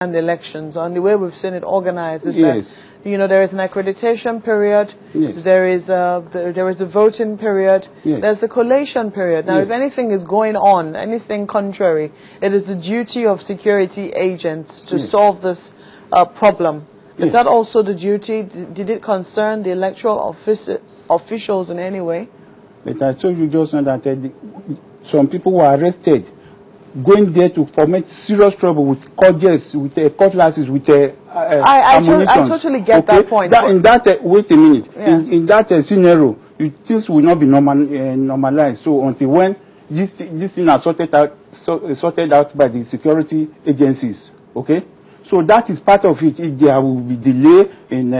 the elections, and the way we've seen it organized is Yes. that, you know, there is an accreditation period, Yes. there is a voting period, Yes. there's the collation period. Now, Yes. if anything is going on, anything contrary, it is the duty of security agents to Yes. solve this problem. Is Yes. that also the duty? Did it concern the electoral officials in any way? But I told you just now that some people were arrested, going there to commit serious trouble with cudgels, with cutlasses, with ammunition. I totally get that point. In that, wait a minute. Yeah. In that scenario, things will not be normalized. So until when this thing are sorted out by the security agencies, okay? So that is part of it. If there will be delay in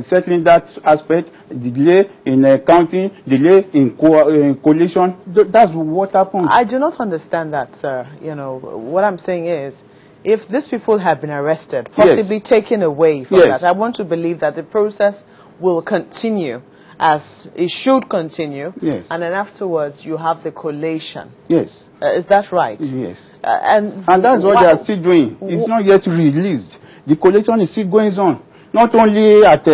settling that aspect, delay in counting, delay in collation. That's what happened. I do not understand that, sir. You know, what I'm saying is, if these people have been arrested, possibly Yes. taken away from Yes. that, I want to believe that the process will continue as it should continue. Yes. And then afterwards, you have the collation. Yes. Is that right? Yes. And that's what they are still doing. It's not yet released. The collection is still going on. Not only at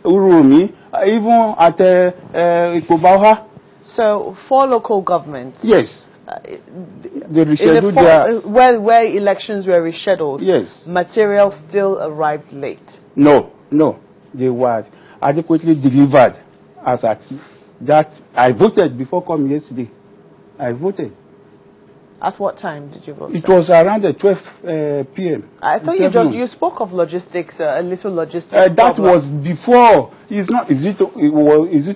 Urumi, even at Ikobaha. So, for local governments, Yes. They rescheduled their... where elections were rescheduled, Yes. material still arrived late. No. They were adequately delivered as at that. I voted before coming yesterday. I voted. At what time did you vote? It was around 12 p.m. I thought you spoke of logistics, a little logistics. That problem. was before. It's not. Is it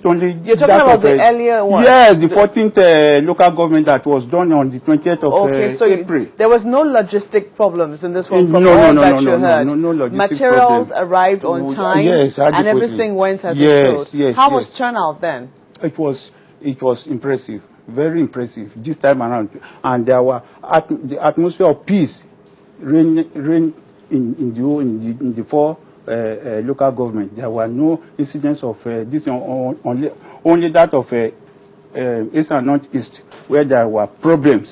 only? You're talking about the earlier one. Yes, the 14th local government that was done on the 20th of April. There was no logistic problems in this one. No Materials logistic problems. arrived on time. Yes, and everything went as it should. Yes. How was turnout then? It was impressive. Very impressive this time around, and there were the atmosphere of peace reign in the four local government. There were no incidents of this only that of East and North East, where there were problems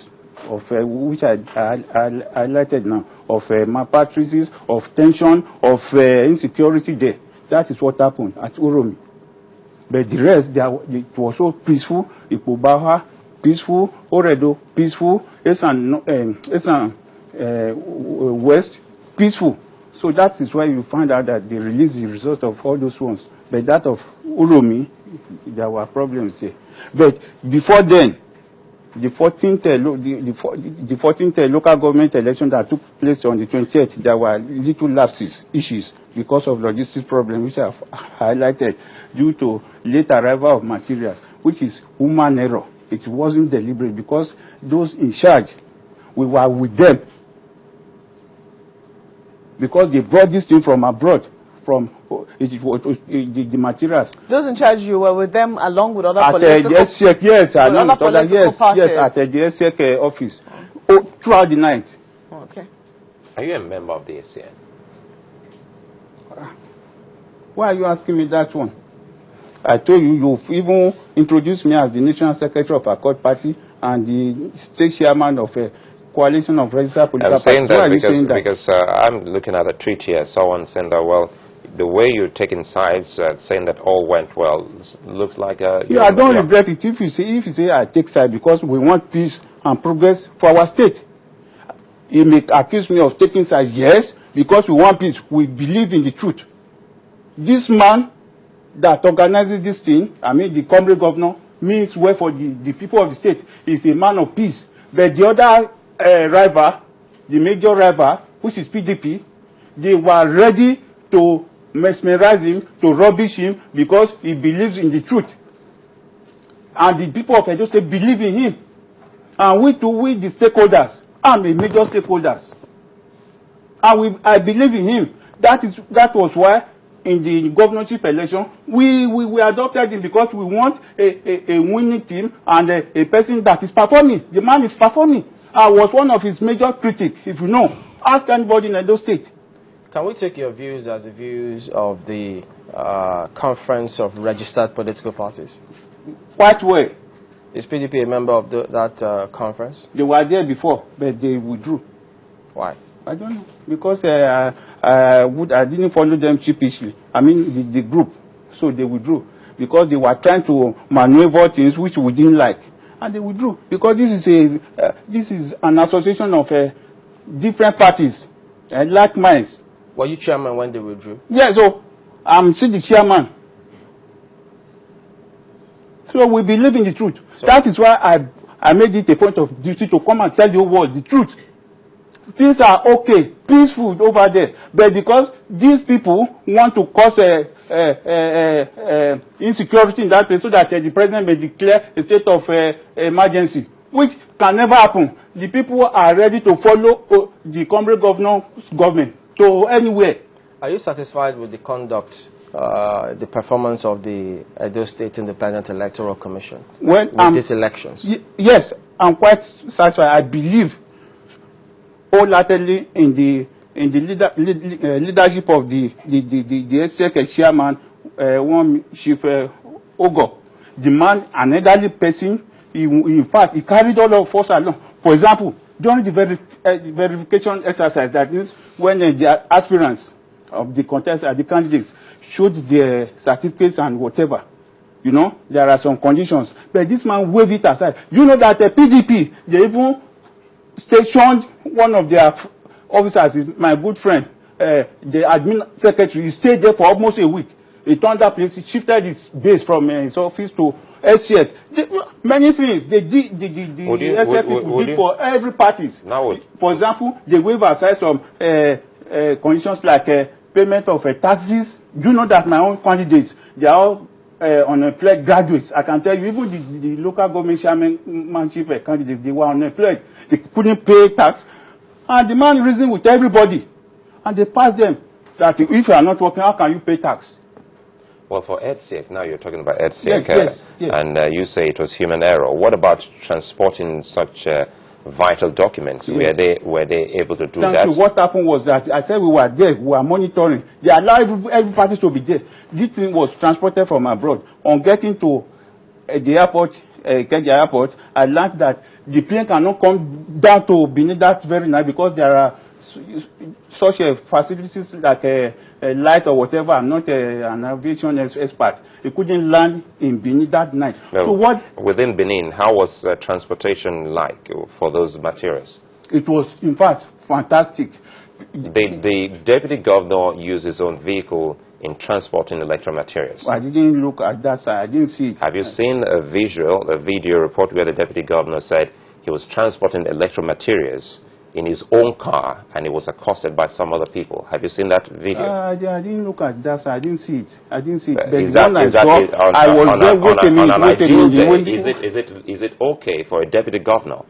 of which I highlighted now, of malpractices, of tension, of insecurity there. That is what happened at Uromi. But the rest, it was so peaceful. Ikobaha, peaceful. Oredo, peaceful. Esan West, peaceful. So that is why you find out that they released the result of all those ones. But that of Uromi, there were problems there. But before then, the 14th local government election that took place on the 20th, there were little issues because of logistics problems, which I have highlighted, due to late arrival of materials, which is human error. It wasn't deliberate because those in charge, we were with them. Because they brought this thing from abroad, from the materials. Those in charge, you were with them along with other political parties? Yes, at the SEC office, throughout the night. Okay. Are you a member of the SCN? Why are you asking me that one? I told you, you've even introduced me as the National Secretary of Accord Party and the State Chairman of a Coalition of Registered Political Parties. I'm saying that because I'm looking at a tweet here. Someone saying that, well, the way you're taking sides, saying that all went well, looks like a... I don't regret it if you say I take side because we want peace and progress for our state. You may accuse me of taking sides, yes, because we want peace. We believe in the truth. This man that organizes this thing, the comrade governor, means well for the people of the state. He's a man of peace. But the other rival, the major rival, which is PDP, they were ready to mesmerize him, to rubbish him, because he believes in the truth. And the people of Edo State believe in him. And we the stakeholders, I'm a major stakeholder. And I believe in him. That was why in the governorship election, we adopted him because we want a winning team and a person that is performing. The man is performing. I was one of his major critics, if you know. Ask anybody in Edo State. Can we take your views as the views of the Conference of Registered Political Parties? Quite well. Is PDP a member of that conference? They were there before, but they withdrew. Why? I don't know because I didn't follow them sheepishly. I mean the group, so they withdrew because they were trying to maneuver things which we didn't like, and they withdrew because this is an association of different parties, like minds. Were you chairman when they withdrew? Yes, so I'm still the chairman. So we believe in the truth. So that is why I made it a point of duty to come and tell the whole world the truth. Things are okay, peaceful over there, but because these people want to cause insecurity in that place so that the president may declare a state of emergency, which can never happen. The people are ready to follow the Comrade Governor's government to anywhere. Are you satisfied with the conduct, the performance of the Edo State Independent Electoral Commission with these elections? Yes, I'm quite satisfied. I believe wholeheartedly in the leadership of the executive chairman, one Chief Ogo. The man, an elderly person, in fact, he carried all of us along. For example, during the verification exercise, that is when the aspirants of the contest, the candidates, showed their certificates and whatever, you know, there are some conditions. But this man waved it aside. You know that the PDP, they even stationed one of their officers, my good friend, the admin secretary. He stayed there for almost a week. He turned up, he shifted his base from his office to SCS. Many things they did, the SCS people did for every party. For example, they waive aside some conditions like payment of taxes. You know that my own candidates, they are all unemployed graduates. I can tell you, even the local government chairmanship candidates, they were unemployed. They couldn't pay tax. And the man reasoned with everybody. And they passed them that if you are not working, how can you pay tax? Well, for EDSEC, now you're talking about EDSEC, yes. And you say it was human error. What about transporting such vital documents? Yes. Were they able to do that? Thank you. What happened was that I said we were there, we were monitoring. They allowed every party to be there. This thing was transported from abroad. On getting to the airport, Ikeja Airport, I learned that the plane cannot come down to Benin that very night because there are such facilities like light or whatever. I'm not an aviation expert. It couldn't land in Benin that night. No. So what within Benin, how was transportation like for those materials? It was, in fact, fantastic. The deputy governor used his own vehicle in transporting electoral materials. I didn't look at that side. I didn't see it. Have you seen a video report where the deputy governor said he was transporting electoral materials in his own car and he was accosted by some other people? Have you seen that video? I didn't look at that side. I didn't see it. I didn't see it. But is it okay for a deputy governor,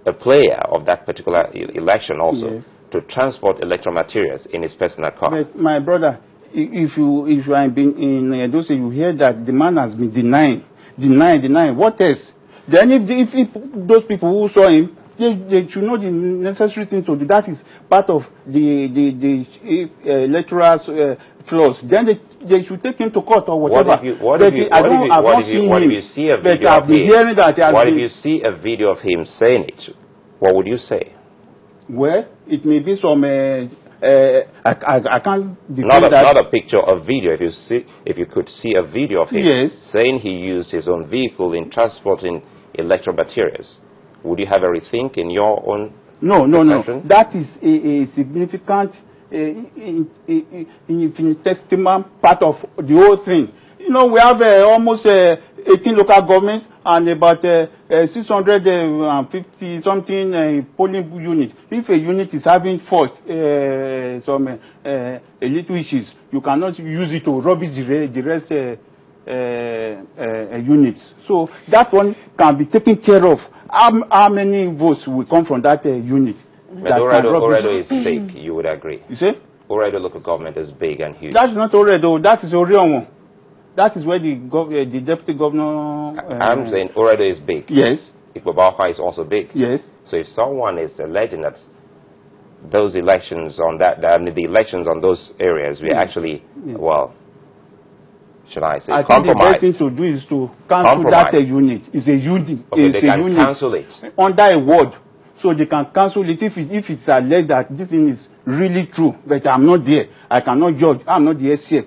a player of that particular election also, yes, to transport electoral materials in his personal car? But my brother, if you are in Edo State, you hear that the man has been denying. What else? Then if those people who saw him, they should know the necessary thing to do. That is part of the electoral flaws. Then they should take him to court or whatever. What if you see a video of him saying it? What would you say? Well, it may be some. I can't defend that. Not a picture, a video. If you could see a video of him, yes, saying he used his own vehicle in transporting electoral materials, would you have a rethink in your own? No. That is a significant, infinitesimal part of the whole thing. You know, we have almost 18 local governments and about 650 something polling units. If a unit is having fault, some little issues, you cannot use it to rubbish the rest units. So that one can be taken care of. How many votes will come from that unit? But Oredo is big, you would agree. You say? Oredo local government is big and huge. That's not Oredo, that is Orion. That is where the deputy governor... I'm saying Oredo is big. Yes. Ikpobaoka is also big. Yes. So if someone is alleging that those elections on the elections on those areas were actually, well, should I say, compromised? I think the best thing to do is to cancel that unit. It's a unit. Okay, they can cancel it. Under a ward. So they can cancel it if it's alleged that this thing is really true, but I'm not there. I cannot judge. I'm not the SCF.